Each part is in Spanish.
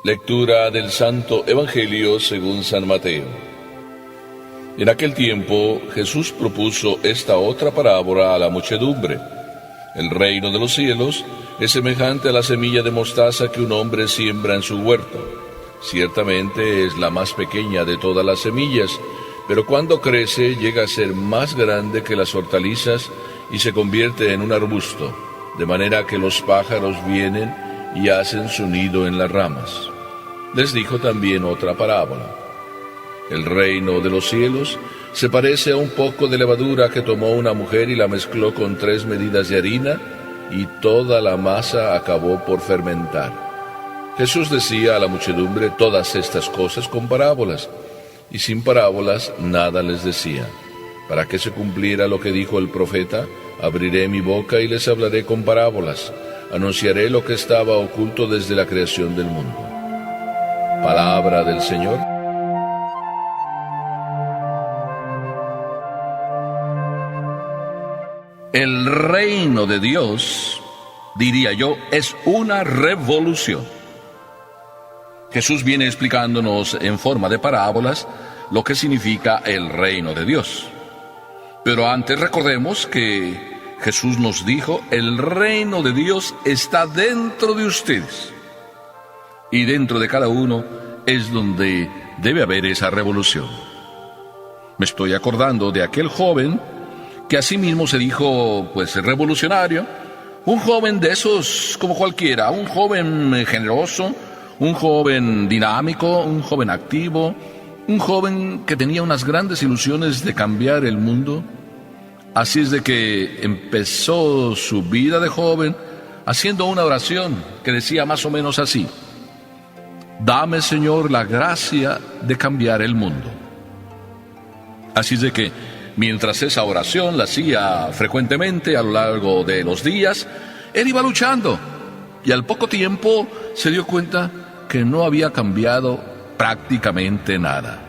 Lectura del Santo Evangelio según San Mateo. En aquel tiempo Jesús propuso esta otra parábola a la muchedumbre. El reino de los cielos es semejante a la semilla de mostaza que un hombre siembra en su huerto. Ciertamente es la más pequeña de todas las semillas, pero cuando crece llega a ser más grande que las hortalizas y se convierte en un arbusto, de manera que los pájaros vienen y hacen su nido en las ramas. Les dijo también otra parábola. El reino de los cielos se parece a un poco de levadura que tomó una mujer y la mezcló con 3 medidas de harina, y toda la masa acabó por fermentar. Jesús decía a la muchedumbre todas estas cosas con parábolas, y sin parábolas nada les decía, para que se cumpliera lo que dijo el profeta: abriré mi boca y les hablaré con parábolas, anunciaré lo que estaba oculto desde la creación del mundo. Palabra del Señor. El reino de Dios, diría yo, es una revolución. Jesús viene explicándonos en forma de parábolas lo que significa el reino de Dios. Pero antes recordemos que Jesús nos dijo: el reino de Dios está dentro de ustedes. Y dentro de cada uno es donde debe haber esa revolución. Me estoy acordando de aquel joven que asimismo se dijo, revolucionario, un joven de esos como cualquiera, un joven generoso, un joven dinámico, un joven activo, un joven que tenía unas grandes ilusiones de cambiar el mundo. Así es de que empezó su vida de joven haciendo una oración que decía más o menos así: dame, Señor, la gracia de cambiar el mundo. Así es de que mientras esa oración la hacía frecuentemente a lo largo de los días, él iba luchando, y al poco tiempo se dio cuenta que no había cambiado prácticamente nada.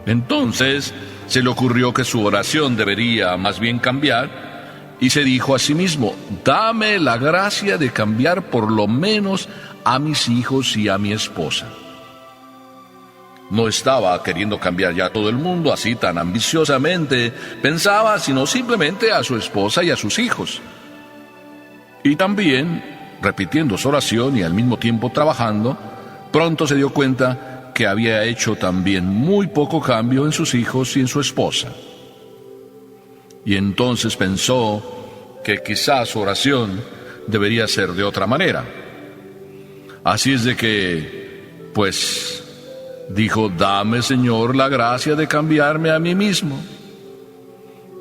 Entonces se le ocurrió que su oración debería más bien cambiar, y se dijo a sí mismo: dame la gracia de cambiar por lo menos a mis hijos y a mi esposa. No estaba queriendo cambiar ya a todo el mundo así tan ambiciosamente, pensaba, sino simplemente a su esposa y a sus hijos. Y también, repitiendo su oración y al mismo tiempo trabajando, pronto se dio cuenta que había hecho también muy poco cambio en sus hijos y en su esposa. Y entonces pensó que quizás su oración debería ser de otra manera. Así es de que, dijo: dame, Señor, la gracia de cambiarme a mí mismo.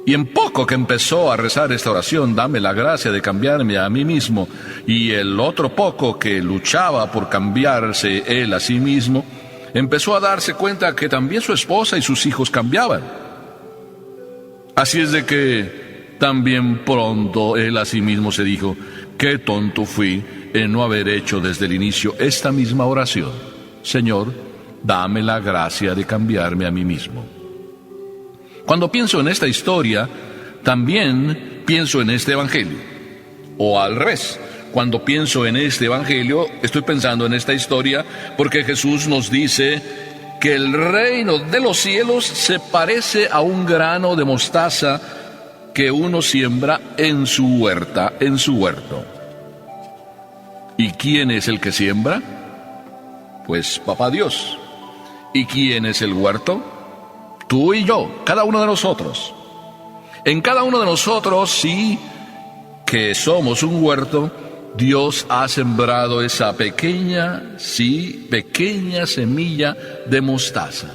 Y en poco que empezó a rezar esta oración, dame la gracia de cambiarme a mí mismo, y el otro poco que luchaba por cambiarse él a sí mismo, empezó a darse cuenta que también su esposa y sus hijos cambiaban. Así es de que también pronto él a sí mismo se dijo: qué tonto fui en no haber hecho desde el inicio esta misma oración: Señor, dame la gracia de cambiarme a mí mismo. Cuando pienso en esta historia, también pienso en este evangelio. O al revés, cuando pienso en este evangelio, estoy pensando en esta historia, porque Jesús nos dice que el reino de los cielos se parece a un grano de mostaza que uno siembra en su huerta, en su huerto. ¿Y quién es el que siembra? Pues Papá Dios. ¿Y quién es el huerto? Tú y yo, cada uno de nosotros. En cada uno de nosotros, sí, que somos un huerto, Dios ha sembrado esa pequeña semilla de mostaza.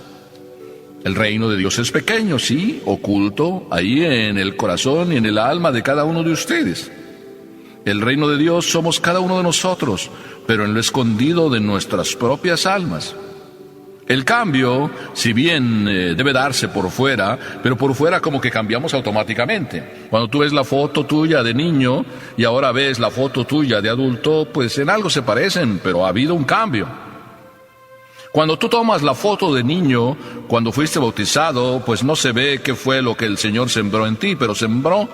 El reino de Dios es pequeño, sí, oculto ahí en el corazón y en el alma de cada uno de ustedes. El reino de Dios somos cada uno de nosotros, pero en lo escondido de nuestras propias almas. El cambio, si bien debe darse por fuera, pero por fuera como que cambiamos automáticamente. Cuando tú ves la foto tuya de niño y ahora ves la foto tuya de adulto, pues en algo se parecen, pero ha habido un cambio. Cuando tú tomas la foto de niño, cuando fuiste bautizado, pues no se ve qué fue lo que el Señor sembró en ti, pero sembró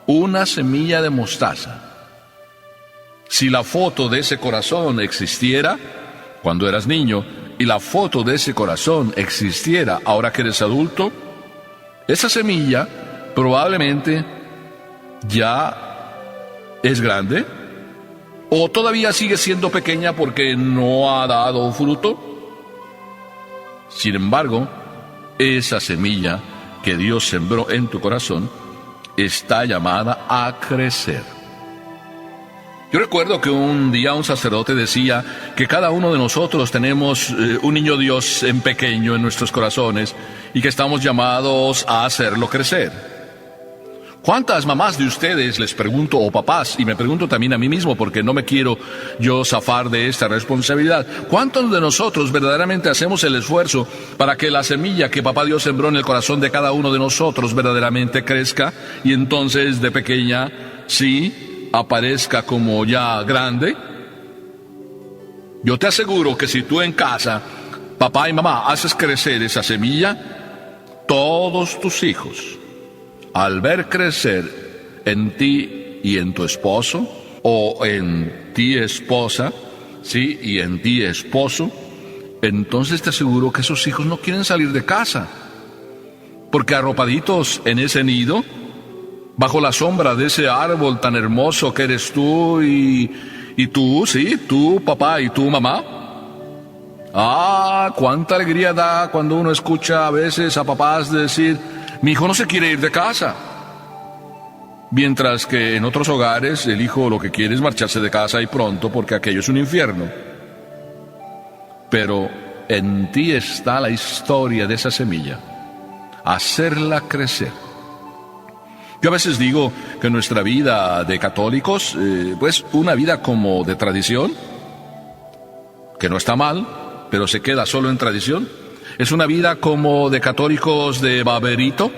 una semilla de mostaza. Si la foto de ese corazón existiera, cuando eras niño y la foto de ese corazón existiera ahora que eres adulto, esa semilla probablemente ya es grande o todavía sigue siendo pequeña porque no ha dado fruto. Sin embargo, esa semilla que Dios sembró en tu corazón está llamada a crecer. Yo recuerdo que un día un sacerdote decía que cada uno de nosotros tenemos un niño Dios en pequeño en nuestros corazones y que estamos llamados a hacerlo crecer. ¿Cuántas mamás de ustedes, les pregunto, o papás, y me pregunto también a mí mismo porque no me quiero yo zafar de esta responsabilidad, cuántos de nosotros verdaderamente hacemos el esfuerzo para que la semilla que Papá Dios sembró en el corazón de cada uno de nosotros verdaderamente crezca y entonces de pequeña, sí, aparezca como ya grande? Yo te aseguro que si tú en casa, papá y mamá, haces crecer esa semilla, todos tus hijos, al ver crecer en ti y en tu esposo, o en ti esposa, sí, y en ti esposo, entonces te aseguro que esos hijos no quieren salir de casa, porque arropaditos en ese nido, bajo la sombra de ese árbol tan hermoso que eres tú y tú, sí, tú papá y tú mamá. Ah, cuánta alegría da cuando uno escucha a veces a papás decir: mi hijo no se quiere ir de casa. Mientras que en otros hogares el hijo lo que quiere es marcharse de casa y pronto porque aquello es un infierno. Pero en ti está la historia de esa semilla, hacerla crecer. Yo a veces digo que nuestra vida de católicos, pues una vida como de tradición, que no está mal, pero se queda solo en tradición. Es una vida como de católicos de baberito.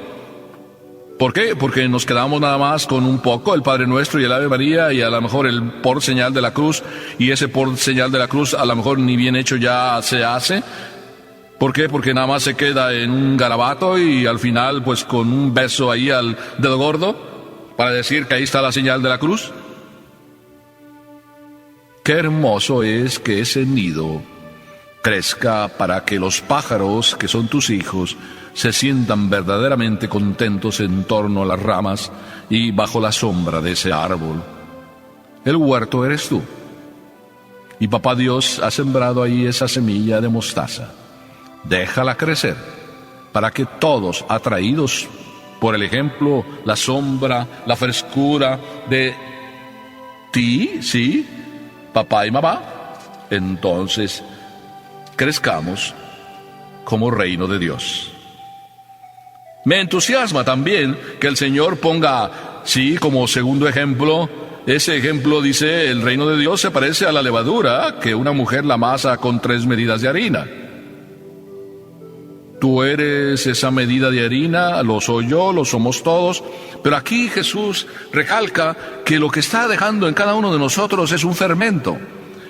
¿Por qué? Porque nos quedamos nada más con un poco, el Padre Nuestro y el Ave María, y a lo mejor el por señal de la cruz, y ese por señal de la cruz a lo mejor ni bien hecho ya se hace. ¿Por qué? Porque nada más se queda en un garabato y al final pues con un beso ahí al dedo gordo para decir que ahí está la señal de la cruz. Qué hermoso es que ese nido crezca para que los pájaros, que son tus hijos, se sientan verdaderamente contentos en torno a las ramas y bajo la sombra de ese árbol. El huerto eres tú. Y Papá Dios ha sembrado ahí esa semilla de mostaza. Déjala crecer para que todos, atraídos por el ejemplo, la sombra, la frescura de ti, sí, papá y mamá, entonces crezcamos como reino de Dios. Me entusiasma también que el Señor ponga, sí, como segundo ejemplo, ese ejemplo dice: el reino de Dios se parece a la levadura que una mujer la amasa con 3 medidas de harina. Tú eres esa medida de harina, lo soy yo, lo somos todos, pero aquí Jesús recalca que lo que está dejando en cada uno de nosotros es un fermento.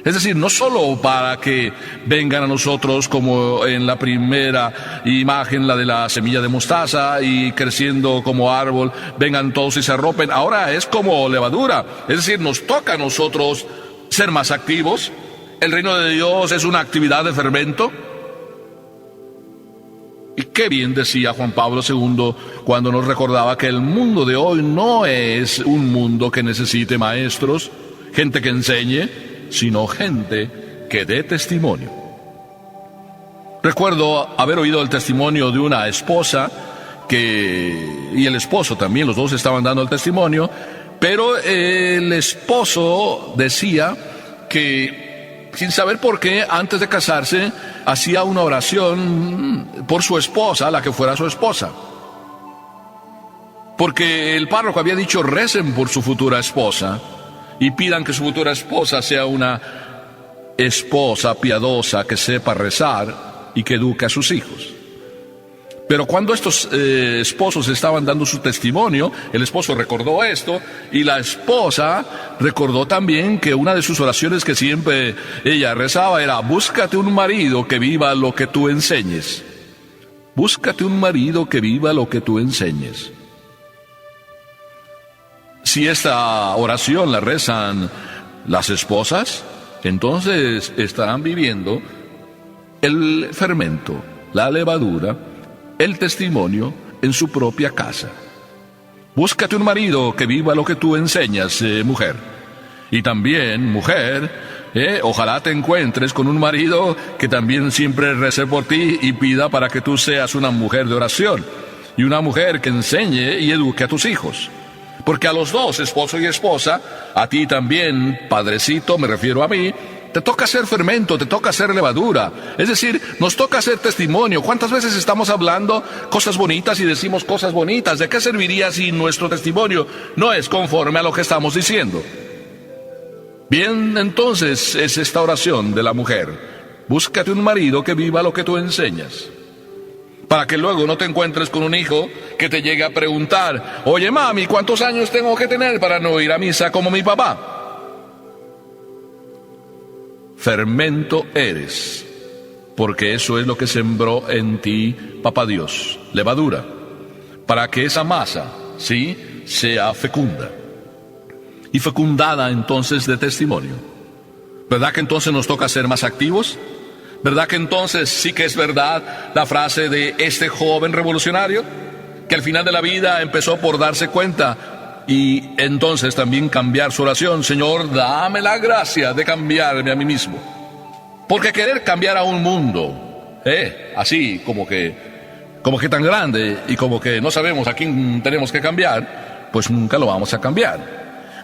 Es decir, no solo para que vengan a nosotros como en la primera imagen, la de la semilla de mostaza, y creciendo como árbol, vengan todos y se arropen. Ahora es como levadura, es decir, nos toca a nosotros ser más activos. El reino de Dios es una actividad de fermento. Y qué bien decía Juan Pablo II cuando nos recordaba que el mundo de hoy no es un mundo que necesite maestros, gente que enseñe, sino gente que dé testimonio. Recuerdo haber oído el testimonio de una esposa y el esposo también, los dos estaban dando el testimonio, pero el esposo decía que sin saber por qué, antes de casarse, hacía una oración por su esposa, la que fuera su esposa. Porque el párroco había dicho: recen por su futura esposa y pidan que su futura esposa sea una esposa piadosa que sepa rezar y que eduque a sus hijos. Pero cuando estos esposos estaban dando su testimonio, el esposo recordó esto y la esposa recordó también que una de sus oraciones que siempre ella rezaba era: búscate un marido que viva lo que tú enseñes. Búscate un marido que viva lo que tú enseñes. Si esta oración la rezan las esposas, entonces estarán viviendo el fermento, la levadura, el testimonio en su propia casa. Búscate un marido que viva lo que tú enseñas, mujer. Y también, mujer, ojalá te encuentres con un marido que también siempre rece por ti y pida para que tú seas una mujer de oración. Y una mujer que enseñe y eduque a tus hijos. Porque a los dos, esposo y esposa, a ti también, padrecito, me refiero a mí, te toca hacer fermento, te toca hacer levadura. Es decir, nos toca hacer testimonio. ¿Cuántas veces estamos hablando cosas bonitas y decimos cosas bonitas? ¿De qué serviría si nuestro testimonio no es conforme a lo que estamos diciendo? Bien, entonces es esta oración de la mujer. Búscate un marido que viva lo que tú enseñas. Para que luego no te encuentres con un hijo que te llegue a preguntar: oye, mami, ¿cuántos años tengo que tener para no ir a misa como mi papá? Fermento eres, porque eso es lo que sembró en ti Papá Dios, levadura, para que esa masa, sí, sea fecunda. Y fecundada entonces de testimonio. ¿Verdad que entonces nos toca ser más activos? ¿Verdad que entonces sí que es verdad la frase de este joven revolucionario? Que al final de la vida empezó por darse cuenta y entonces también cambiar su oración: Señor, dame la gracia de cambiarme a mí mismo. Porque querer cambiar a un mundo, así como que tan grande y como que no sabemos a quién tenemos que cambiar, pues nunca lo vamos a cambiar.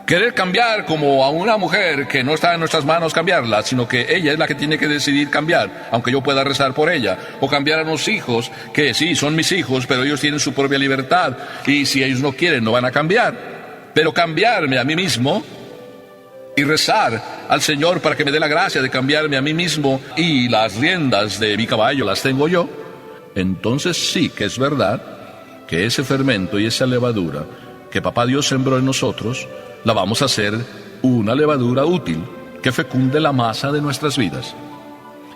Querer cambiar como a una mujer que no está en nuestras manos cambiarla, sino que ella es la que tiene que decidir cambiar, aunque yo pueda rezar por ella. O cambiar a los hijos, que sí, son mis hijos, pero ellos tienen su propia libertad, y si ellos no quieren, no van a cambiar. Pero cambiarme a mí mismo y rezar al Señor para que me dé la gracia de cambiarme a mí mismo, y las riendas de mi caballo las tengo yo, entonces sí que es verdad que ese fermento y esa levadura que Papá Dios sembró en nosotros, la vamos a hacer una levadura útil que fecunde la masa de nuestras vidas.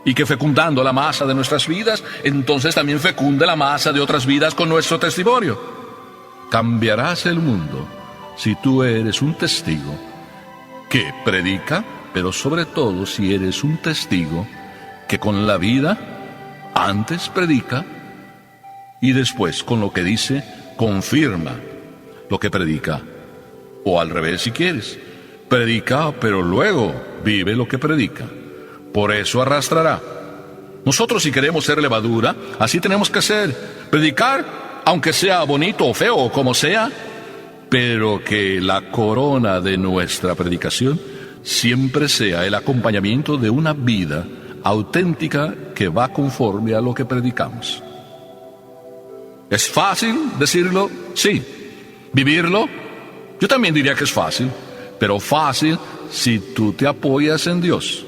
Y que fecundando la masa de nuestras vidas, entonces también fecunde la masa de otras vidas con nuestro testimonio. Cambiarás el mundo si tú eres un testigo que predica, pero sobre todo si eres un testigo que con la vida antes predica y después con lo que dice confirma lo que predica. O al revés si quieres, predica pero luego vive lo que predica. Por eso arrastrará. Nosotros, si queremos ser levadura, así tenemos que ser: predicar, aunque sea bonito o feo o como sea, pero que la corona de nuestra predicación siempre sea el acompañamiento de una vida auténtica que va conforme a lo que predicamos. ¿Es fácil decirlo? Sí. ¿Vivirlo? Yo también diría que es fácil, pero fácil si tú te apoyas en Dios.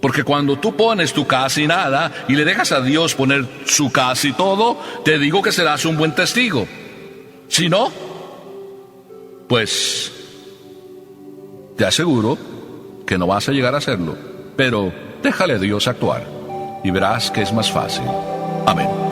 Porque cuando tú pones tu casi nada y le dejas a Dios poner su casi todo, te digo que serás un buen testigo. Si no, pues te aseguro que no vas a llegar a hacerlo. Pero déjale a Dios actuar y verás que es más fácil. Amén.